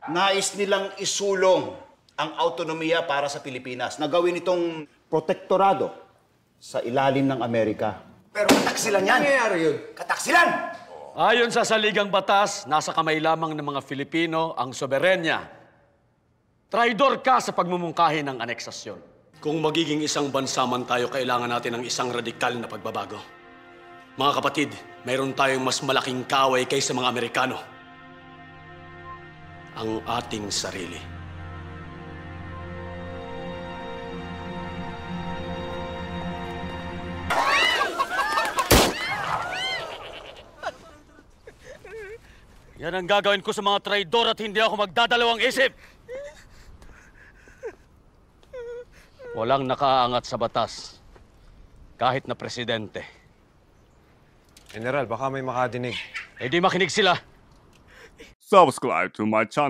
Nais nilang isulong ang autonomiya para sa Pilipinas na gawin itong protektorado sa ilalim ng Amerika. Pero kataksilan yan! Nangyayari yun? Kataksilan! Ayon sa saligang batas, nasa kamay lamang ng mga Filipino ang soberenya. Traidor ka sa pagmumungkahi ng aneksasyon. Kung magiging isang bansa man tayo, kailangan natin ng isang radikal na pagbabago. Mga kapatid, mayroon tayong mas malaking kaaway kaysa mga Amerikano. Ang ating sarili. Yan ang gagawin ko sa mga traidor at hindi ako magdadalawang isip. Walang nakaangat sa batas, kahit na presidente. General, baka may makadinig. Eh di makinig sila. Subscribe to my channel.